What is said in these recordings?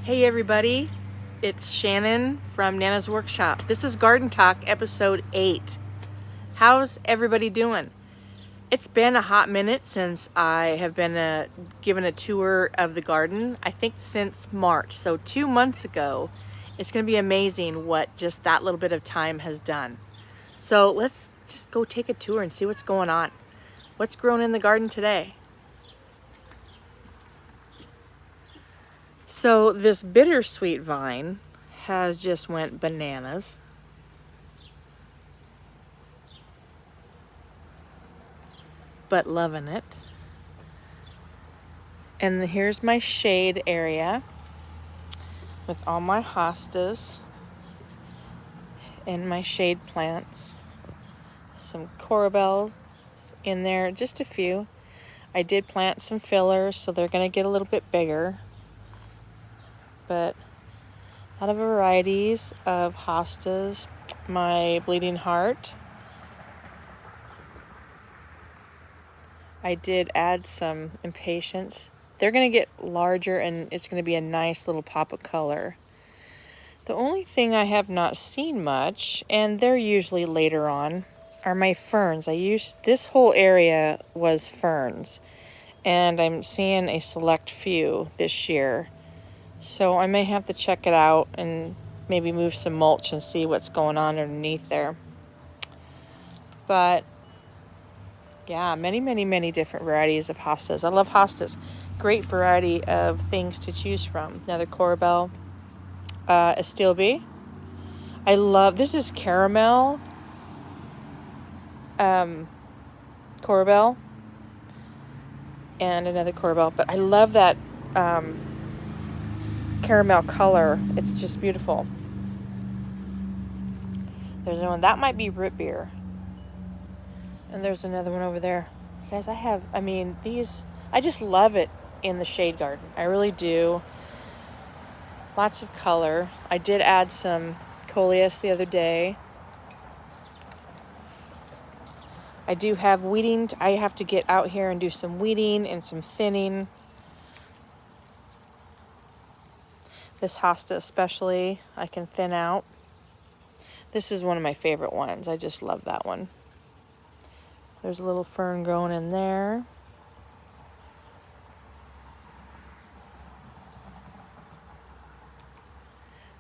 Hey everybody, it's Shannon from Nana's Workshop. This is Garden Talk episode 8. How's everybody doing? It's been a hot minute since I have been given a tour of the garden, I think since March, so 2 months ago. It's going to be amazing what just that little bit of time has done. So let's just go take a tour and see what's going on. What's grown in the garden today? So this bittersweet vine has just went bananas. But loving it. And here's my shade area with all my hostas and my shade plants. Some corabelle in there, just a few. I did plant some fillers, so they're going to get a little bit bigger. But a lot of varieties of hostas. My bleeding heart. I did add some impatiens. They're going to get larger and it's going to be a nice little pop of color. The only thing I have not seen much, and they're usually later on, are my ferns. This whole area was ferns, and I'm seeing a select few this year. So I may have to check it out and maybe move some mulch and see what's going on underneath there. But yeah, many different varieties of hostas. I love hostas. Great variety of things to choose from. Another corabelle. Astilbe. I love, this is caramel corabelle and another corabelle, but I love that caramel color. It's just beautiful. There's another one. That might be root beer. And there's another one over there. Guys, these, I just love it in the shade garden. I really do. Lots of color. I did add some coleus the other day. I do have weeding. I have to get out here and do some weeding and some thinning. This hosta especially, I can thin out. This is one of my favorite ones. I just love that one. There's a little fern growing in there.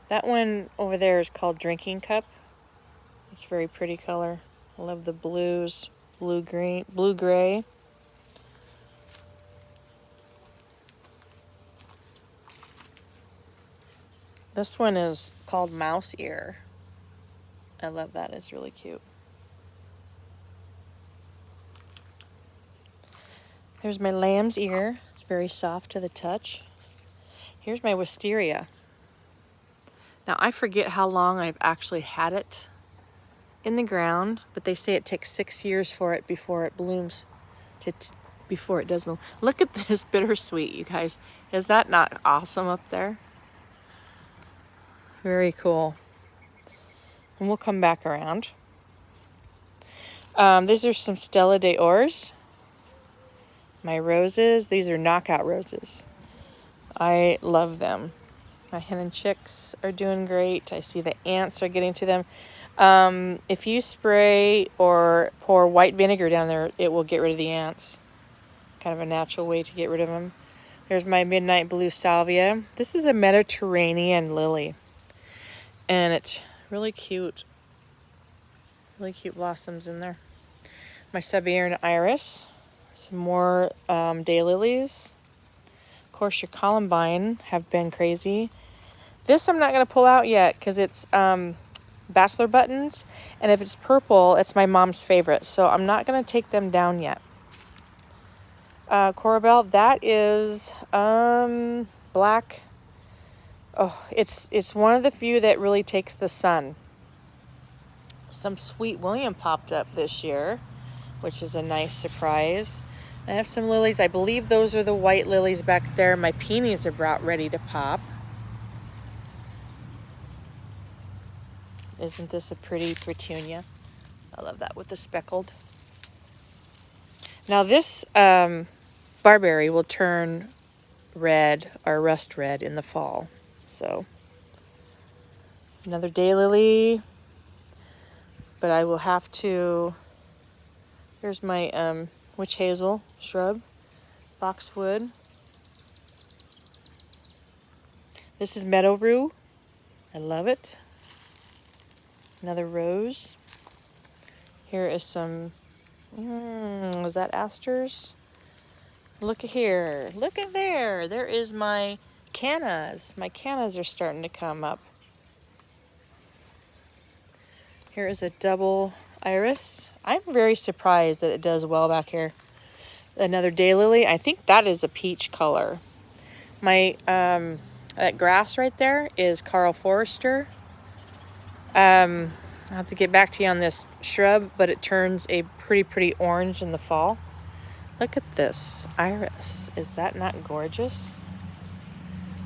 That one over there is called Drinking Cup. It's a very pretty color. I love the blues, blue-green, blue-gray. This one is called Mouse Ear. I love that. It's really cute. There's my lamb's ear. It's very soft to the touch. Here's my wisteria. Now, I forget how long I've actually had it in the ground, but they say it takes 6 years for it before it blooms, before it does bloom. Look at this bittersweet, you guys. Is that not awesome up there? Very cool. And we'll come back around. These are some Stella d'Ors. My roses. These are knockout roses. I love them. My hen and chicks are doing great. I see the ants are getting to them. If you spray or pour white vinegar down there, it will get rid of the ants. Kind of a natural way to get rid of them. There's my midnight blue salvia. This is a Mediterranean lily. And it's really cute. Really cute blossoms in there. My Siberian iris. Some more daylilies. Of course, your columbine have been crazy. This I'm not going to pull out yet because it's bachelor buttons. And if it's purple, it's my mom's favorite. So I'm not going to take them down yet. Corabelle, that is black. Oh, it's one of the few that really takes the sun. Some Sweet William popped up this year, which is a nice surprise. I have some lilies. I believe those are the white lilies back there. My peonies are about ready to pop. Isn't this a pretty petunia? I love that with the speckled. Now this barberry will turn red or rust red in the fall. So another daylily, but I will have to, here's my witch hazel shrub, boxwood. This is meadow rue. I love it. Another rose. Here is some, is that asters? Look at here. Look at there. There is my cannas. My cannas are starting to come up. Here is a double iris. I'm very surprised that it does well back here. Another daylily. I think that is a peach color. My that grass right there is Carl Forrester. I'll have to get back to you on this shrub, but it turns a pretty orange in the fall. Look at this iris. Is that not gorgeous?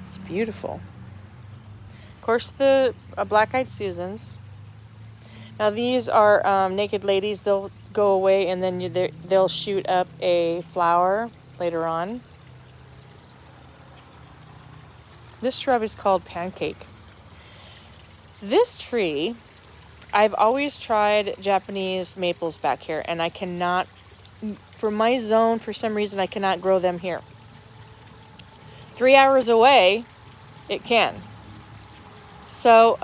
It's beautiful. Of course, the black-eyed Susans. Now these are naked ladies. They'll go away and then they'll shoot up a flower later on. This shrub is called Pancake. This tree, I've always tried Japanese maples back here, and I cannot, for my zone, for some reason, I cannot grow them here. 3 hours away, it can. So,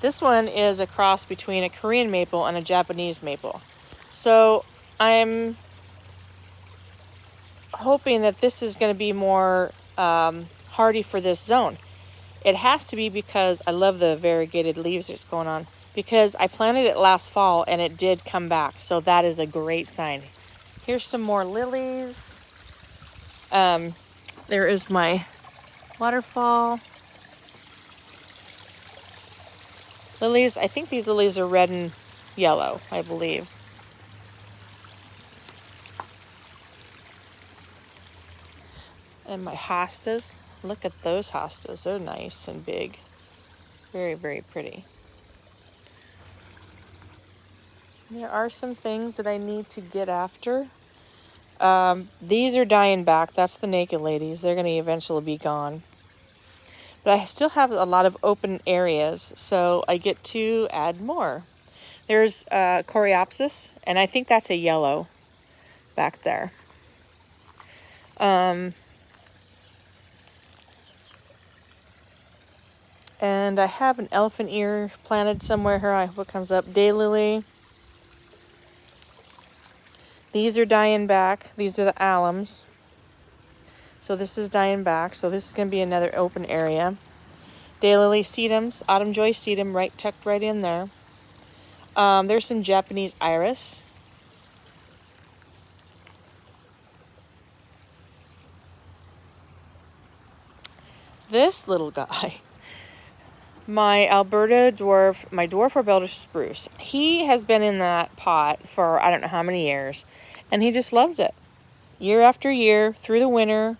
this one is a cross between a Korean maple and a Japanese maple. So, I'm hoping that this is going to be more hardy for this zone. It has to be because I love the variegated leaves that's going on, because I planted it last fall and it did come back. So that is a great sign. Here's some more lilies. There is my waterfall. Lilies, I think these lilies are red and yellow, I believe. And my hostas. Look at those hostas. They're nice and big. Very pretty. There are some things that I need to get after. These are dying back. That's the naked ladies. They're going to eventually be gone. But I still have a lot of open areas, so I get to add more. There's Coreopsis, and I think that's a yellow back there. And I have an elephant ear planted somewhere here. I hope it comes up. Daylily. These are dying back. These are the alums. So this is dying back. So this is going to be another open area. Daylily sedums. Autumn Joy sedum tucked right in there. There's some Japanese iris. This little guy. My Alberta dwarf, my dwarf Alberta spruce, he has been in that pot for I don't know how many years, and he just loves it. Year after year, through the winter,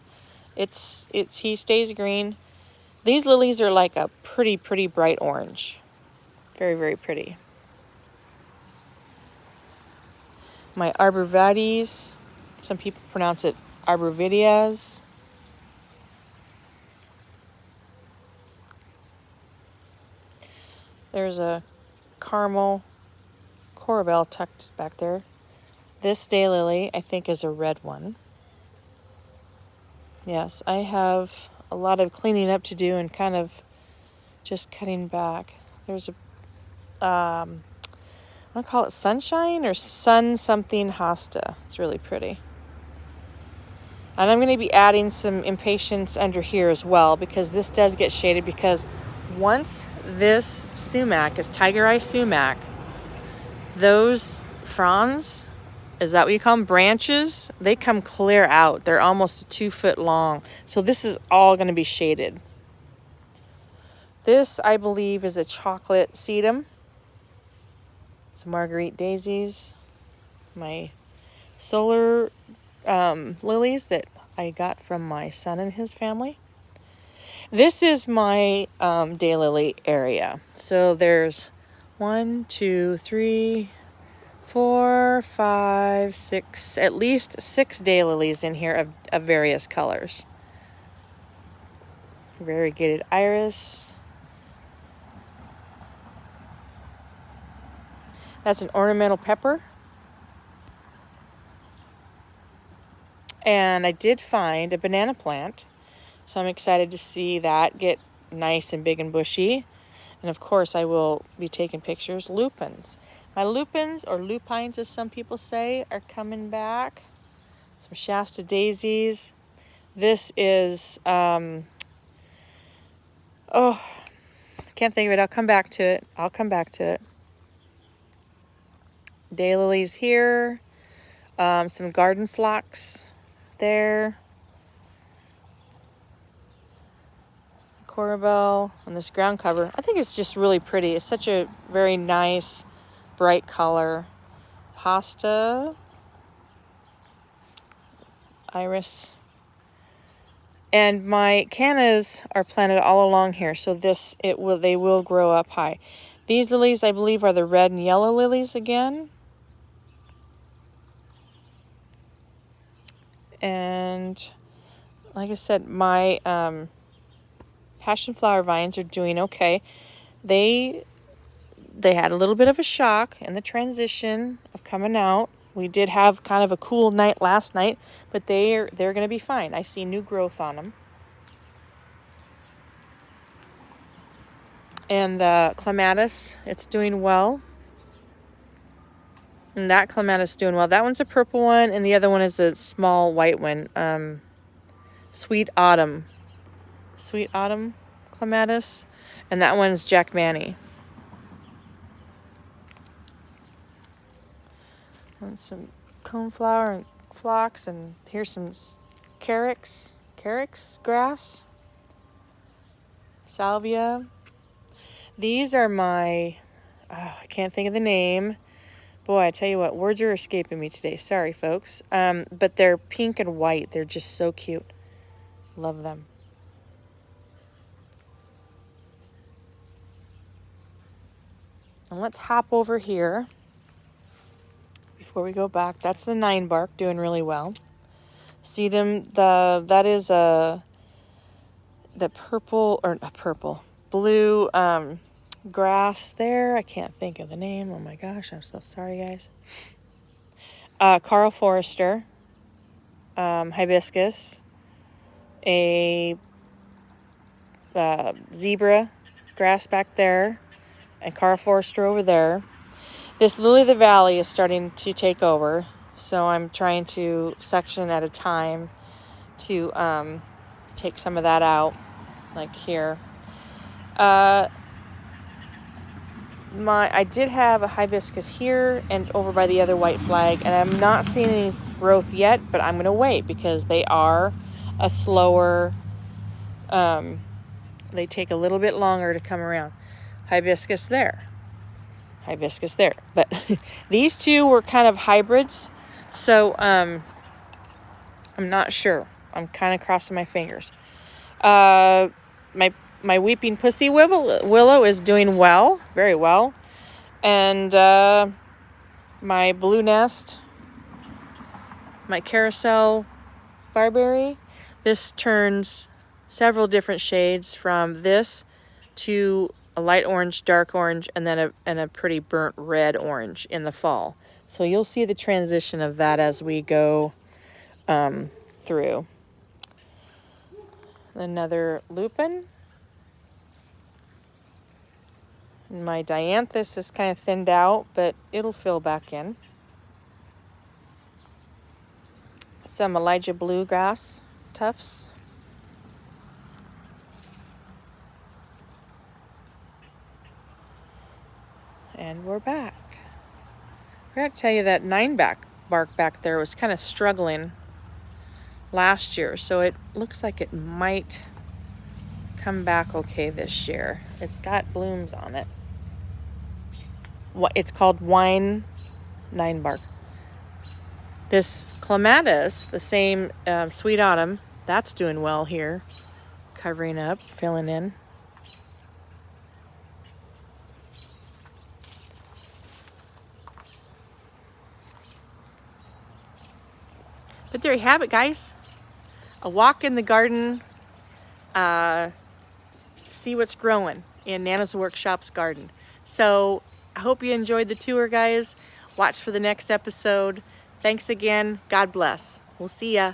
he stays green. These lilies are like a pretty bright orange. Very pretty. My arborvitaes, some people pronounce it arborvitaes. There's a caramel corabelle tucked back there. This daylily, I think, is a red one. Yes, I have a lot of cleaning up to do and kind of just cutting back. There's a, I want to call it Sunshine or Sun something hosta. It's really pretty. And I'm going to be adding some impatiens under here as well, because this does get shaded, because once this sumac is tiger eye sumac, those fronds, is that what you call them, branches, they come clear out. They're almost 2 foot long. So this is all going to be shaded. This, I believe, is a chocolate sedum. Some Marguerite daisies. My solar lilies that I got from my son and his family. This is my daylily area. So there's 1, 2, 3, 4, 5, 6, at least 6 daylilies in here of various colors. Variegated iris. That's an ornamental pepper. And I did find a banana plant, so I'm excited to see that get nice and big and bushy. And of course I will be taking pictures. Lupins. My lupins, or lupines as some people say, are coming back. Some Shasta daisies. This is, oh, can't think of it. I'll come back to it. Daylilies here. Some garden phlox there. Corbel on this ground cover. I think it's just really pretty. It's such a very nice, bright color. Hosta. Iris. And my cannas are planted all along here, so they will grow up high. These lilies, I believe, are the red and yellow lilies again. And like I said, my passion flower vines are doing okay. They had a little bit of a shock in the transition of coming out. We did have kind of a cool night last night, but they're going to be fine. I see new growth on them. And the clematis, it's doing well. And that clematis is doing well. That one's a purple one, and the other one is a small white one. Sweet Autumn clematis. And that one's Jack Manny. And some coneflower and phlox, and here's some carex grass, salvia. These are my, I can't think of the name. Boy, I tell you what, words are escaping me today. Sorry, folks. But they're pink and white. They're just so cute. Love them. And let's hop over here before we go back. That's the 9-bark doing really well. Sedum, that is the blue grass there. I can't think of the name. Oh my gosh, I'm so sorry, guys. Carl Forrester, hibiscus, a zebra grass back there, and Carl Forrester over there. This Lily of the Valley is starting to take over, so I'm trying to section at a time to take some of that out, like here. I did have a hibiscus here and over by the other white flag, and I'm not seeing any growth yet, but I'm going to wait because they are a slower, they take a little bit longer to come around. Hibiscus there. But these two were kind of hybrids, so I'm not sure. I'm kind of crossing my fingers. My weeping pussy willow is doing well, very well. And my blue nest, my carousel barberry, this turns several different shades from this to a light orange, dark orange, and then a pretty burnt red orange in the fall. So you'll see the transition of that as we go through. Another lupin. My dianthus is kind of thinned out, but it'll fill back in. Some Elijah bluegrass tufts. And we're back. I forgot to tell you that 9-bark back there was kind of struggling last year, so it looks like it might come back okay this year. It's got blooms on it. It's called wine 9-bark. This clematis, the same Sweet Autumn, that's doing well here, covering up, filling in. But there you have it, guys. A walk in the garden see what's growing in Nana's Workshop's garden. So I hope you enjoyed the tour, guys. Watch for the next episode. Thanks again. God bless. We'll see ya.